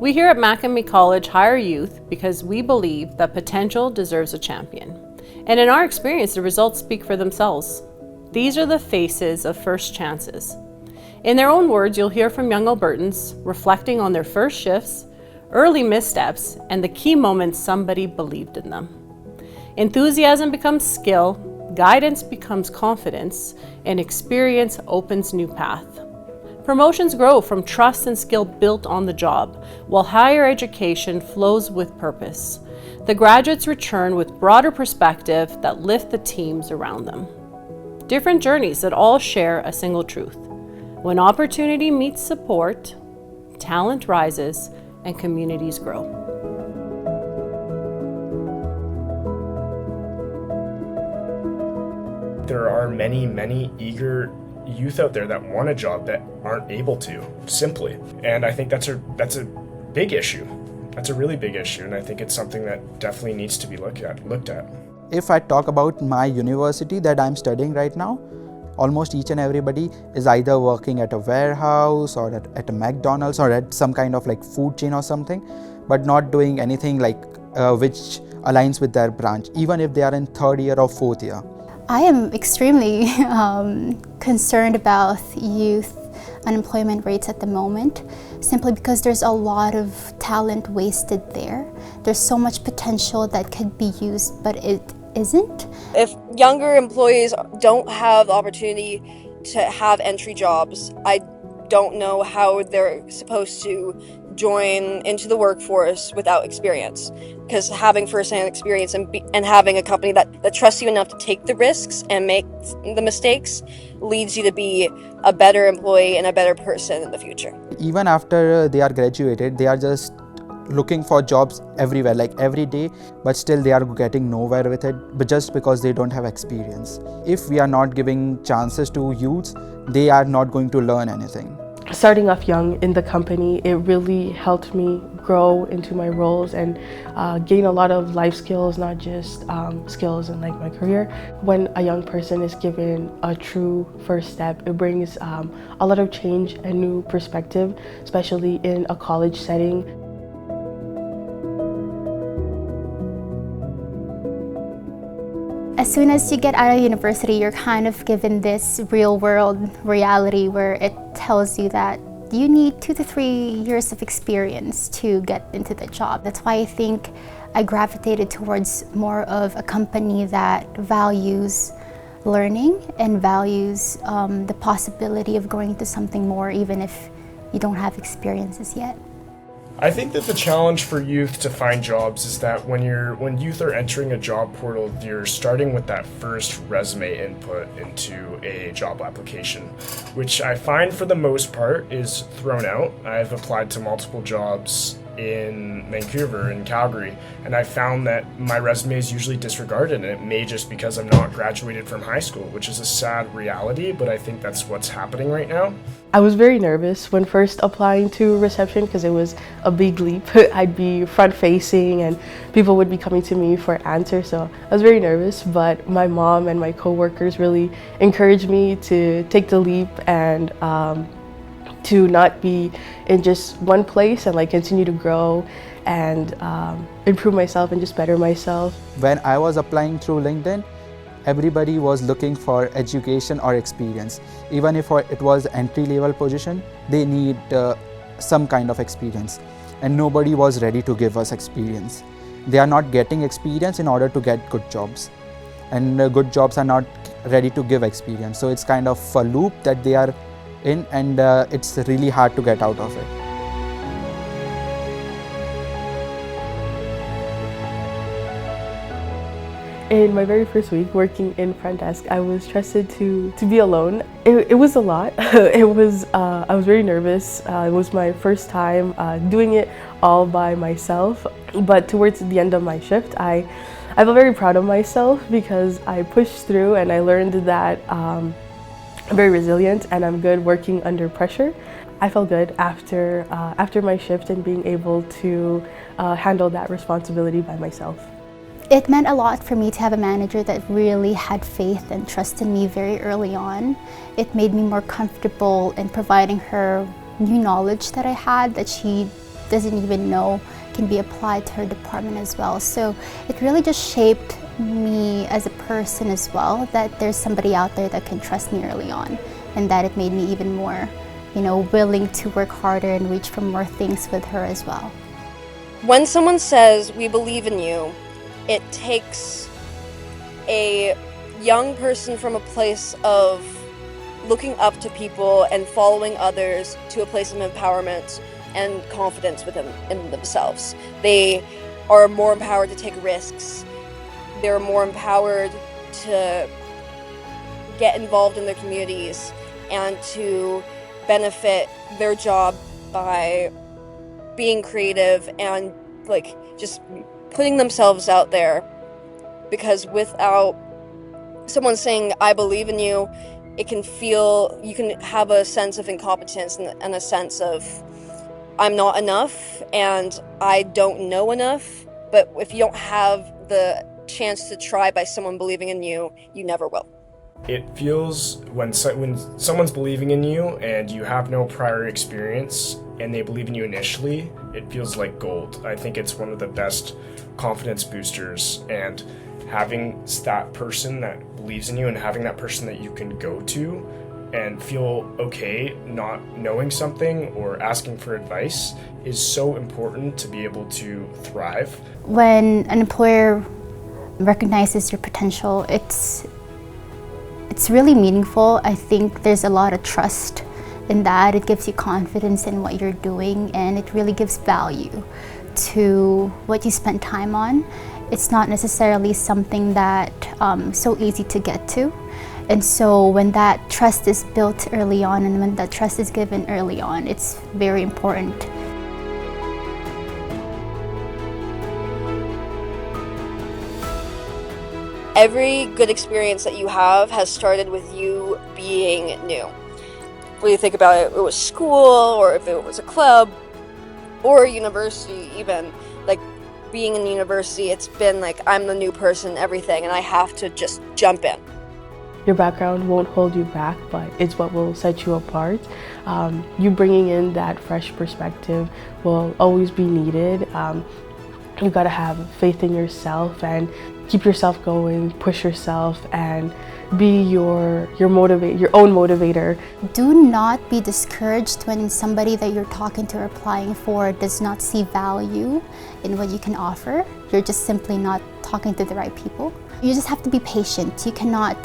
We here at MaKami College hire youth because we believe that potential deserves a champion. And in our experience, the results speak for themselves. These are the faces of first chances. In their own words, you'll hear from young Albertans reflecting on their first shifts, early missteps, and the key moments somebody believed in them. Enthusiasm becomes skill, guidance becomes confidence, and experience opens new path. Promotions grow from trust and skill built on the job, while higher education flows with purpose. The graduates return with broader perspective that lift the teams around them. Different journeys that all share a single truth. When opportunity meets support, talent rises and communities grow. There are many eager youth out there that want a job that aren't able to, simply. And I think that's a big issue. That's a really big issue, and I think it's something that definitely needs to be looked at. If I talk about my university that I'm studying right now, almost each and everybody is either working at a warehouse or at a McDonald's or at some kind of like food chain or something, but not doing anything like which aligns with their branch, even if they are in third year or fourth year. I am extremely concerned about youth unemployment rates at the moment, simply because there's a lot of talent wasted there. There's so much potential that could be used, but it isn't. If younger employees don't have the opportunity to have entry jobs, I don't know how they're supposed to join into the workforce without experience. Because having first-hand experience and having a company that trusts you enough to take the risks and make the mistakes leads you to be a better employee and a better person in the future. Even after they are graduated, they are just looking for jobs everywhere, like every day, but still they are getting nowhere with it, but just because they don't have experience. If we are not giving chances to youths, they are not going to learn anything. Starting off young in the company, it really helped me grow into my roles and gain a lot of life skills, not just skills in like my career. When a young person is given a true first step, it brings a lot of change and new perspective, especially in a college setting. As soon as you get out of university, you're kind of given this real world reality where it tells you that you need 2 to 3 years of experience to get into the job. That's why I think I gravitated towards more of a company that values learning and values the possibility of going to something more, even if you don't have experiences yet. I think that the challenge for youth to find jobs is that when youth are entering a job portal, you're starting with that first resume input into a job application, which I find for the most part is thrown out. I've applied to multiple jobs in Vancouver and Calgary, and I found that my resume is usually disregarded, and it may just because I'm not graduated from high school, which is a sad reality, but I think that's what's happening right now. I was very nervous when first applying to reception because it was a big leap. I'd be front-facing and people would be coming to me for answers, so I was very nervous, but my mom and my co-workers really encouraged me to take the leap and to not be in just one place and like continue to grow and improve myself and just better myself. When I was applying through LinkedIn, everybody was looking for education or experience. Even if it was entry-level position, they need some kind of experience, and nobody was ready to give us experience. They are not getting experience in order to get good jobs, and good jobs are not ready to give experience. So it's kind of a loop that they are in, and it's really hard to get out of it. In my very first week working in front desk, I was trusted to be alone. It was a lot. I was very nervous. It was my first time doing it all by myself. But towards the end of my shift, I felt very proud of myself because I pushed through and I learned that I'm very resilient and I'm good working under pressure. I felt good after my shift and being able to handle that responsibility by myself. It meant a lot for me to have a manager that really had faith and trust in me very early on. It made me more comfortable in providing her new knowledge that I had that she doesn't even know can be applied to her department as well. So it really just shaped me as a person as well, that there's somebody out there that can trust me early on, and that it made me even more, willing to work harder and reach for more things with her as well. When someone says, "We believe in you," it takes a young person from a place of looking up to people and following others to a place of empowerment and confidence in themselves. They are more empowered to take risks. They're more empowered to get involved in their communities and to benefit their job by being creative and just putting themselves out there. Because without someone saying, "I believe in you," you can have a sense of incompetence and a sense of, "I'm not enough and I don't know enough." But if you don't have the chance to try by someone believing in you, you never will. It feels when someone's believing in you and you have no prior experience and they believe in you initially, it feels like gold. I think it's one of the best confidence boosters, and having that person that believes in you and having that person that you can go to and feel okay not knowing something or asking for advice is so important to be able to thrive. When an employer recognizes your potential, it's really meaningful. I think there's a lot of trust in that. It gives you confidence in what you're doing, and it really gives value to what you spend time on. It's not necessarily something that so easy to get to. And so when that trust is built early on and when that trust is given early on, it's very important. Every good experience that you have has started with you being new. When you think about it, it was school, or if it was a club, or university even. Being in university, it's been I'm the new person, everything, and I have to just jump in. Your background won't hold you back, but it's what will set you apart. You bringing in that fresh perspective will always be needed. You gotta have faith in yourself and keep yourself going, push yourself, and be your own motivator. Do not be discouraged when somebody that you're talking to or applying for does not see value in what you can offer. You're just simply not talking to the right people. You just have to be patient. You cannot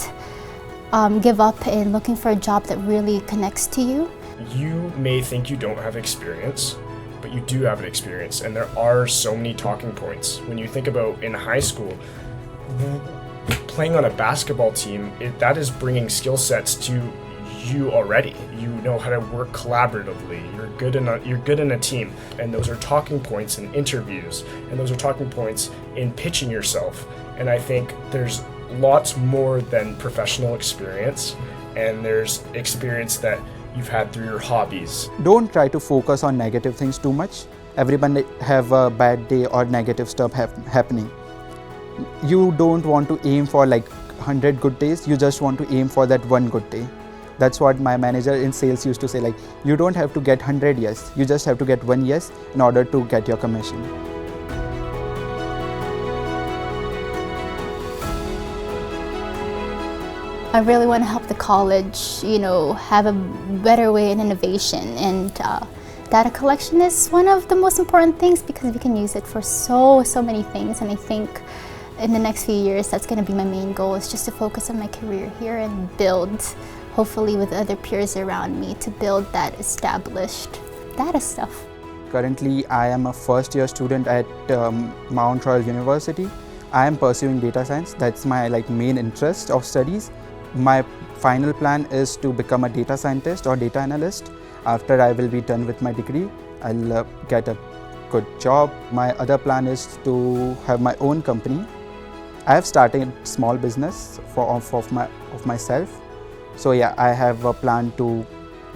give up in looking for a job that really connects to you. You may think you don't have experience, but you do have an experience, and there are so many talking points. When you think about in high school, playing on a basketball team, that is bringing skill sets to you already. You know how to work collaboratively. You're good in a team, and those are talking points in interviews, and those are talking points in pitching yourself. And I think there's lots more than professional experience, and there's experience that you've had through your hobbies. Don't try to focus on negative things too much. Everyone have a bad day or negative stuff happening. You don't want to aim for 100 good days, you just want to aim for that one good day. That's what my manager in sales used to say, you don't have to get 100 yes, you just have to get one yes in order to get your commission. I really want to help the college, have a better way in innovation, and data collection is one of the most important things because we can use it for so many things. And I think in the next few years, that's going to be my main goal, is just to focus on my career here and build, hopefully with other peers around me, to build that established data stuff. Currently, I am a first-year student at Mount Royal University. I am pursuing data science. That's my main interest of studies. My final plan is to become a data scientist or data analyst. After I will be done with my degree, I'll get a good job. My other plan is to have my own company. I have started small business of myself. So yeah, I have a plan to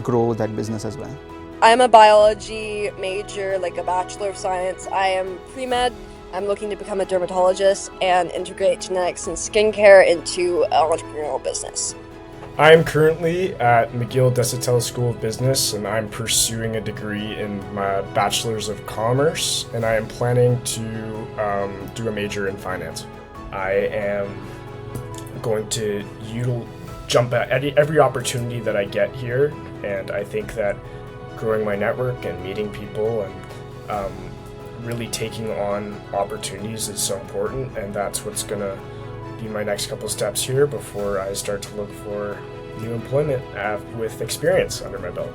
grow that business as well. I'm a biology major, a Bachelor of Science. I am pre-med, I'm looking to become a dermatologist and integrate genetics and skincare into an entrepreneurial business. I'm currently at McGill Desautel School of Business, and I'm pursuing a degree in my Bachelor's of Commerce, and I am planning to do a major in finance. I am going to jump at every opportunity that I get here, and I think that growing my network and meeting people and really taking on opportunities is so important, and that's what's going to be my next couple steps here before I start to look for new employment with experience under my belt.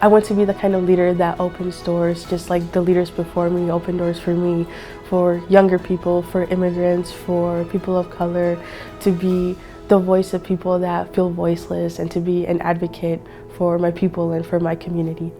I want to be the kind of leader that opens doors, just like the leaders before me opened doors for me, for younger people, for immigrants, for people of color, to be the voice of people that feel voiceless and to be an advocate for my people and for my community.